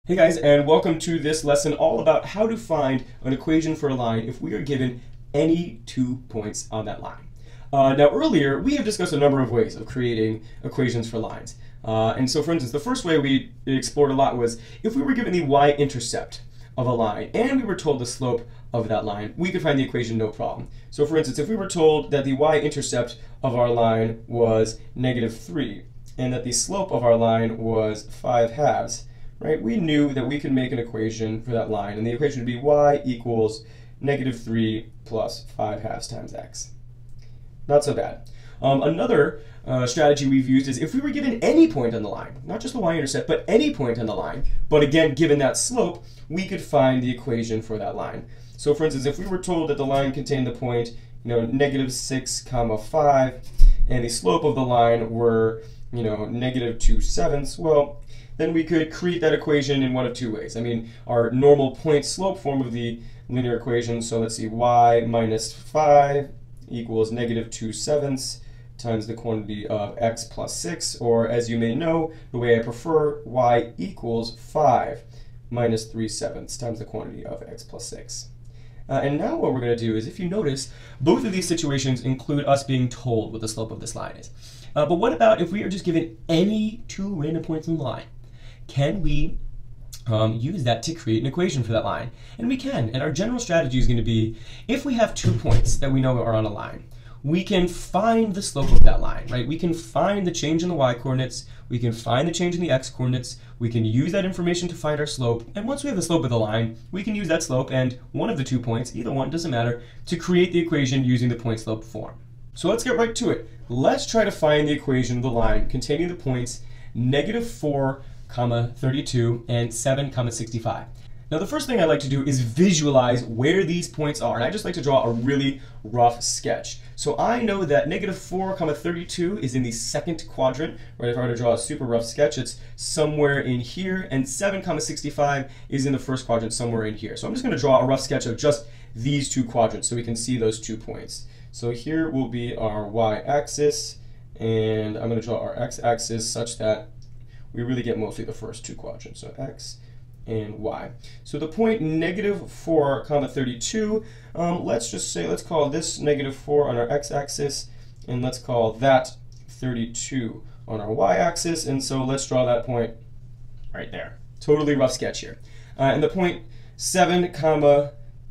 Hey guys, and welcome to this lesson all about how to find an equation for a line if we are given any 2 points on that line. Now earlier, we have discussed a number of ways of creating equations for lines. And so for instance, the first way we explored a lot was if we were given the y-intercept of a line and we were told the slope of that line, we could find the equation no problem. So for instance, if we were told that the y-intercept of our line was -3 and that the slope of our line was 5/2, right, we knew that we could make an equation for that line, and the equation would be y equals -3 plus 5/2 times x. Not so bad. Another strategy we've used is if we were given any point on the line, not just the y-intercept, but any point on the line, but again, given that slope, we could find the equation for that line. So for instance, if we were told that the line contained the point, -6, 5, and the slope of the line were, -2/7, well, then we could create that equation in one of two ways. I mean, our normal point slope form of the linear equation, so let's see, y minus 5 equals -2/7 times the quantity of x plus 6, or as you may know, the way I prefer, y equals 5 minus 3/7 times the quantity of x plus 6. And now what we're going to do is, if you notice, both of these situations include us being told what the slope of this line is. But what about if we are just given any 2 random points in the line? Can we use that to create an equation for that line? And we can. And our general strategy is going to be, if we have 2 points that we know are on a line, we can find the slope of that line, right? We can find the change in the y-coordinates, we can find the change in the x-coordinates, we can use that information to find our slope, and once we have the slope of the line, we can use that slope and one of the 2 points, either one, doesn't matter, to create the equation using the point-slope form. So let's get right to it. Let's try to find the equation of the line containing the points -4, 32, and 7, 65. Now the first thing I like to do is visualize where these points are, and I just like to draw a really rough sketch. So I know that -4, 32 is in the second quadrant, right? If I were to draw a super rough sketch, it's somewhere in here, and 7, 65 is in the first quadrant, somewhere in here. So I'm just going to draw a rough sketch of just these 2 quadrants so we can see those 2 points. So here will be our y-axis, and I'm going to draw our x-axis such that we really get mostly the first 2 quadrants, so x and y. So the point -4, 32, let's just say, let's call this -4 on our x-axis, and let's call that 32 on our y-axis, and so let's draw that point right there. Totally rough sketch here. And the point 7,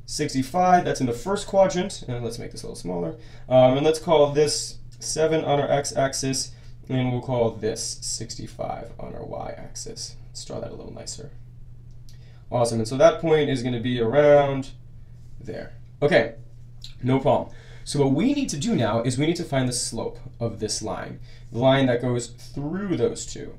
65, that's in the first quadrant, and let's make this a little smaller, and let's call this 7 on our x-axis, and we'll call this 65 on our y-axis. Let's draw that a little nicer. Awesome, and so that point is going to be around there. Okay, no problem. So what we need to do now is we need to find the slope of this line, the line that goes through those 2.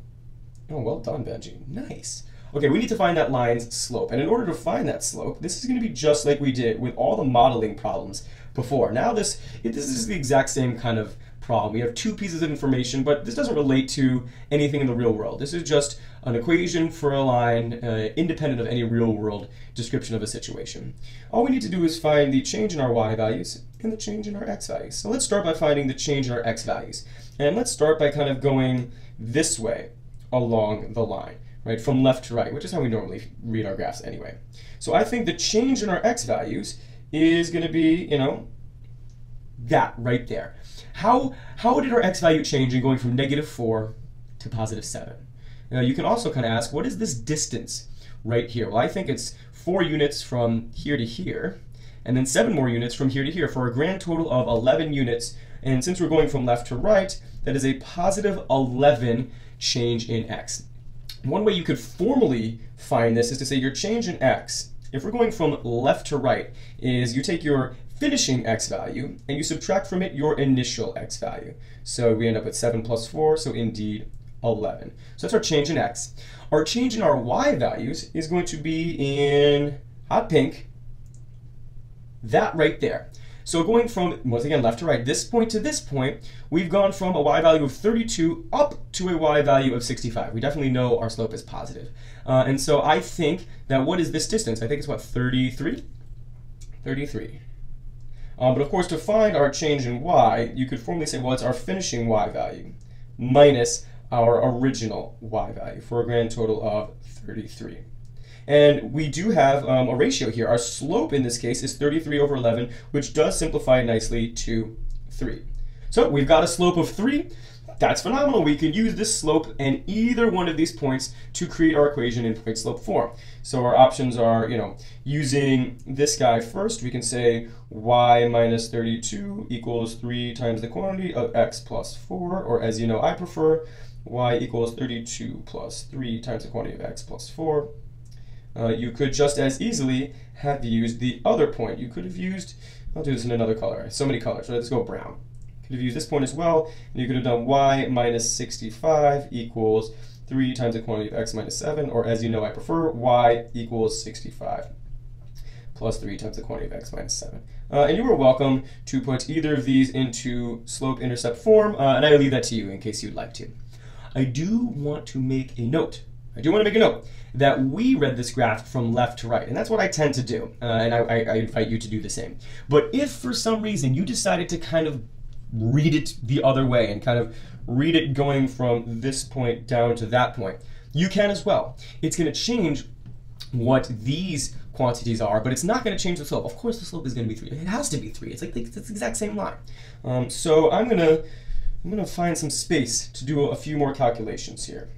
Oh, well done, Benji. Nice. Okay, we need to find that line's slope, and in order to find that slope, this is going to be just like we did with all the modeling problems before. Now this is the exact same kind of problem. We have 2 pieces of information, but this doesn't relate to anything in the real world. This is just an equation for a line independent of any real world description of a situation. All we need to do is find the change in our y values and the change in our x values. So let's start by finding the change in our x values. And let's start by kind of going this way along the line, right, from left to right, which is how we normally read our graphs anyway. So I think the change in our x values is going to be, that right there. How did our x value change in going from -4 to +7? Now you can also kind of ask, what is this distance right here? Well, I think it's 4 units from here to here, and then 7 more units from here to here, for a grand total of 11 units. And since we're going from left to right, that is a +11 change in x. One way you could formally find this is to say your change in x, if we're going from left to right, is you take your finishing x value and you subtract from it your initial x value. So we end up with 7 plus 4, so indeed 11. So that's our change in x. Our change in our y values is going to be in hot pink, that right there. So going from, once again, left to right, this point to this point, we've gone from a y value of 32 up to a y value of 65. We definitely know our slope is positive. And so I think that, what is this distance? I think it's what, 33? 33. But of course, to find our change in y, you could formally say, well, it's our finishing y value minus our original y value for a grand total of 33. And we do have a ratio here. Our slope in this case is 33 over 11, which does simplify nicely to 3. So we've got a slope of 3. That's phenomenal. We can use this slope and either one of these points to create our equation in point slope form. So our options are, using this guy first, we can say y minus 32 equals 3 times the quantity of x plus 4, or as you know, I prefer y equals 32 plus 3 times the quantity of x plus 4. You could just as easily have used the other point. You could have used, I'll do this in another color. So many colors, right? Let's go brown. Could have used this point as well, and you could have done y minus 65 equals 3 times the quantity of x minus 7, or as you know I prefer, y equals 65 plus 3 times the quantity of x minus 7. And you are welcome to put either of these into slope-intercept form, and I will leave that to you in case you'd like to. I do want to make a note. That we read this graph from left to right, and that's what I tend to do, and I invite you to do the same. But if for some reason you decided to kind of read it the other way and kind of read it going from this point down to that point, you can as well. It's going to change what these quantities are, but it's not going to change the slope. Of course the slope is going to be 3. It has to be 3. It's like it's the exact same line. So I'm going to find some space to do a few more calculations here.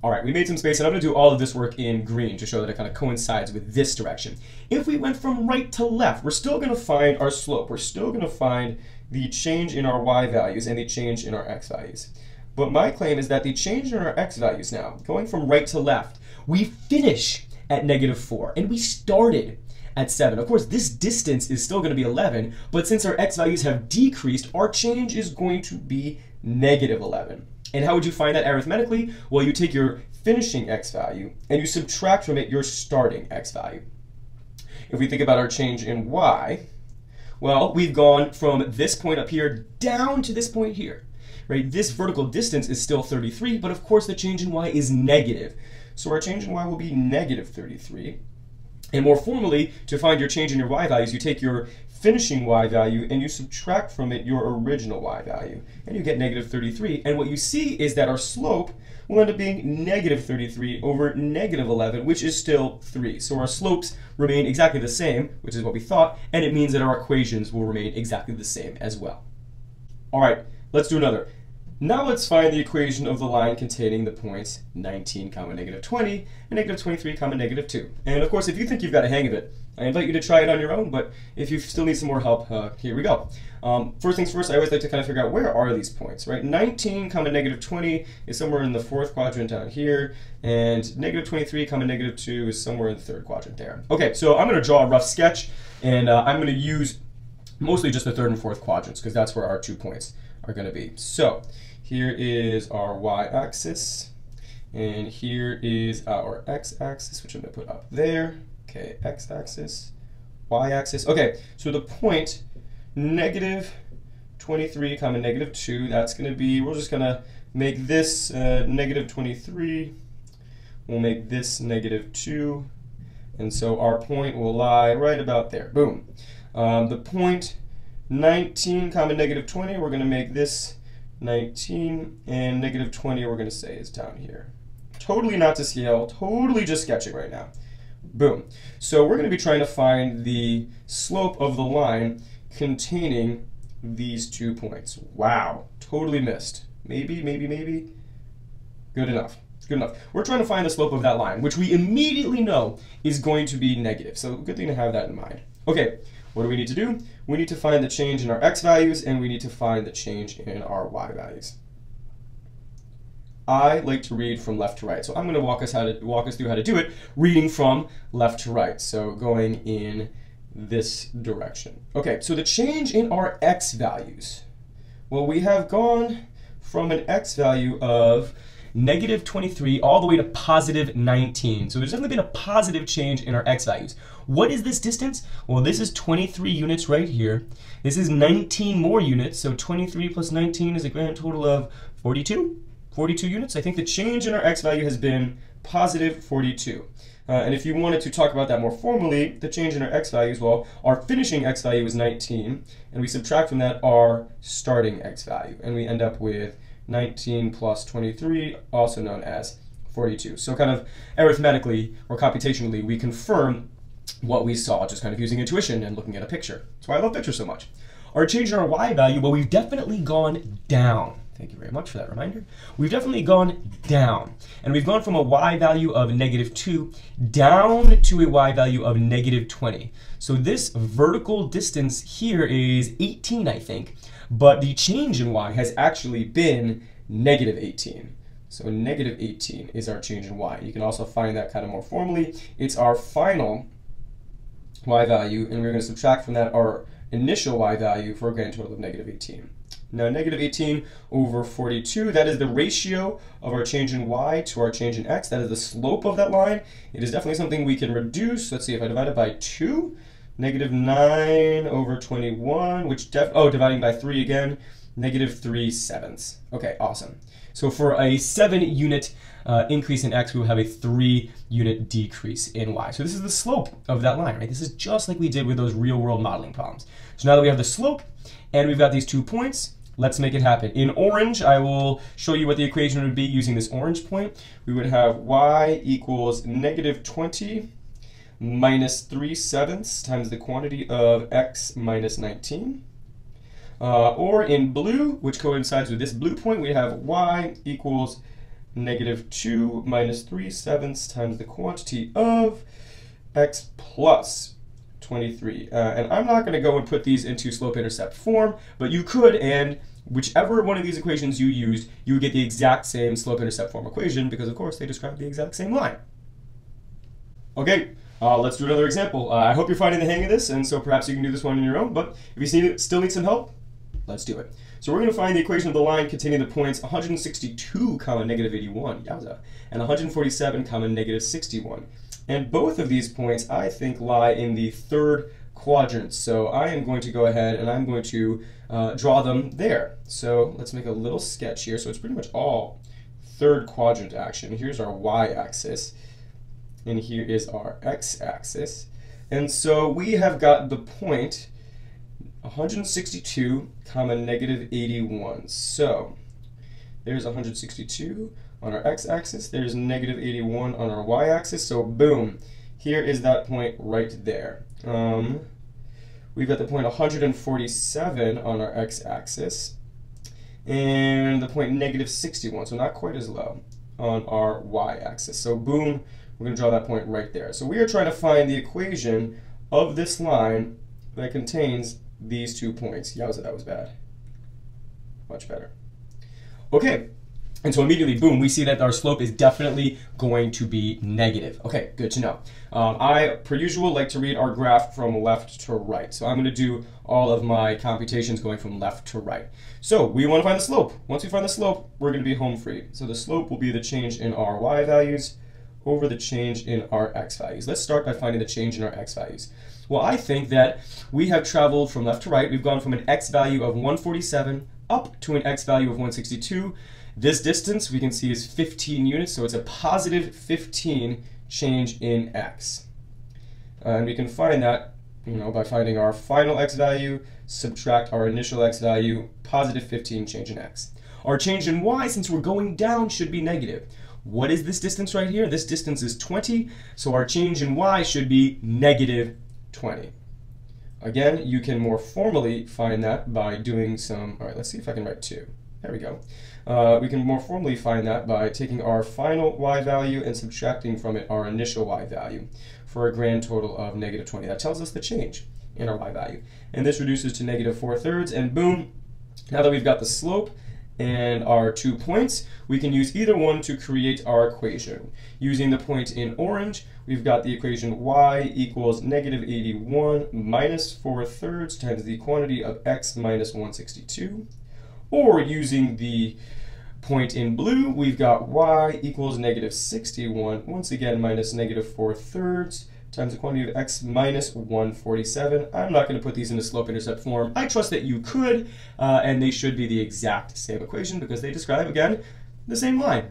All right, we made some space, and I'm going to do all of this work in green to show that it kind of coincides with this direction. If we went from right to left, we're still going to find our slope. We're still going to find the change in our y values and the change in our x values. But my claim is that the change in our x values now, going from right to left, we finish at -4, and we started at 7. Of course, this distance is still going to be 11, but since our x values have decreased, our change is going to be -11. And how would you find that arithmetically? Well, you take your finishing x value and you subtract from it your starting x value. If we think about our change in y, well, we've gone from this point up here down to this point here, right? This vertical distance is still 33, but of course the change in y is negative. So our change in y will be -33. And more formally, to find your change in your y values, you take your finishing y value and you subtract from it your original y value, and you get -33. And what you see is that our slope will end up being -33 over -11, which is still 3. So our slopes remain exactly the same, which is what we thought, and it means that our equations will remain exactly the same as well. All right, let's do another. Now let's find the equation of the line containing the points 19, -20, and -23, -2. And of course, if you think you've got a hang of it, I invite you to try it on your own, but if you still need some more help, here we go. First things first, I always like to kind of figure out where are these points, right? 19, -20 is somewhere in the 4th quadrant down here, and -23, -2 is somewhere in the 3rd quadrant there. Okay, so I'm going to draw a rough sketch, and I'm going to use mostly just the 3rd and 4th quadrants, because that's where our 2 points are going to be. So here is our y-axis, and here is our x-axis, which I'm going to put up there. Okay, x-axis, y-axis. Okay, so the point -23, -2, that's going to be, we're just going to make this -23, we'll make this -2, and so our point will lie right about there. Boom. The point 19, -20, we're going to make this 19, and -20 we're going to say is down here. Totally not to scale, totally just sketching right now. Boom. So we're going to be trying to find the slope of the line containing these 2 points. Wow, totally missed. Maybe. Good enough. Good enough. We're trying to find the slope of that line, which we immediately know is going to be negative. So good thing to have that in mind. Okay, what do we need to do? We need to find the change in our x values, and we need to find the change in our y values. I like to read from left to right, so I'm going to walk us through how to do it, reading from left to right, so going in this direction. Okay, so the change in our x values. Well, we have gone from an x value of -23 all the way to +19. So there's definitely been a positive change in our x values. What is this distance? Well, this is 23 units right here. This is 19 more units, so 23 plus 19 is a grand total of 42. 42 units. I think the change in our x value has been +42. And if you wanted to talk about that more formally, the change in our x values, well, our finishing x value is 19, and we subtract from that our starting x value, and we end up with 19 plus 23, also known as 42. So kind of arithmetically or computationally, we confirm what we saw just kind of using intuition and looking at a picture. That's why I love pictures so much. Our change in our y value, well, we've definitely gone down. Thank you very much for that reminder. We've definitely gone down. And we've gone from a y value of -2 down to a y value of -20. So this vertical distance here is 18, I think. But the change in y has actually been -18. So -18 is our change in y. You can also find that kind of more formally. It's our final y value, and we're going to subtract from that our initial y value for a grand total of -18. Now, -18 over 42, that is the ratio of our change in y to our change in x. That is the slope of that line. It is definitely something we can reduce. Let's see, if I divide it by 2, -9 over 21, which, dividing by 3 again, -3/7. Okay, awesome. So for a 7-unit increase in x, we will have a 3-unit decrease in y. So this is the slope of that line, right? This is just like we did with those real-world modeling problems. So now that we have the slope and we've got these 2 points, let's make it happen. In orange, I will show you what the equation would be using this orange point. We would have y equals -20 minus 3/7 times the quantity of x minus 19. Or in blue, which coincides with this blue point, we have y equals -2 minus 3/7 times the quantity of x plus 23. And I'm not going to go and put these into slope-intercept form, but you could, and whichever one of these equations you used, you would get the exact same slope-intercept form equation because, of course, they describe the exact same line. Okay, let's do another example. I hope you're finding the hang of this, and so perhaps you can do this one on your own, but if you still need some help, let's do it. So we're going to find the equation of the line containing the points 162, -81, yowza, and 147, -61. And both of these points, I think, lie in the third quadrant. So I am going to go ahead and I'm going to draw them there. So let's make a little sketch here. So it's pretty much all third quadrant action. Here's our y-axis, and here is our x-axis. And so we have got the point 162, -81. So there's 162 on our x-axis, there's -81 on our y-axis, so boom, here is that point right there. We've got the point 147 on our x-axis, and the point -61, so not quite as low on our y-axis. So boom, we're going to draw that point right there. So we are trying to find the equation of this line that contains these 2 points. Yowza, that was bad. Much better. Okay, and so immediately, boom, we see that our slope is definitely going to be negative. Okay, good to know. I, per usual, like to read our graph from left to right. So I'm going to do all of my computations going from left to right. So we want to find the slope. Once we find the slope, we're going to be home free. So the slope will be the change in our y values over the change in our x values. Let's start by finding the change in our x values. Well, I think that we have traveled from left to right. We've gone from an x value of 147 up to an x value of 162. This distance we can see is 15 units, so it's a positive 15 change in x. And we can find that, by finding our final x value, subtract our initial x value, positive 15 change in x. Our change in y, since we're going down, should be negative. What is this distance right here? This distance is 20, so our change in y should be -20. Again, you can more formally find that by doing some, all right, let's see if I can write 2. There we go. We can more formally find that by taking our final y value and subtracting from it our initial y value for a grand total of -20. That tells us the change in our y value. And this reduces to -4/3, and boom, now that we've got the slope and our 2 points, we can use either one to create our equation. Using the point in orange, we've got the equation y equals -81 minus 4/3 times the quantity of x minus 162. Or using the point in blue, we've got y equals -61, once again minus -4/3 times the quantity of x minus 147. I'm not going to put these into slope-intercept form. I trust that you could, and they should be the exact same equation because they describe, again, the same line.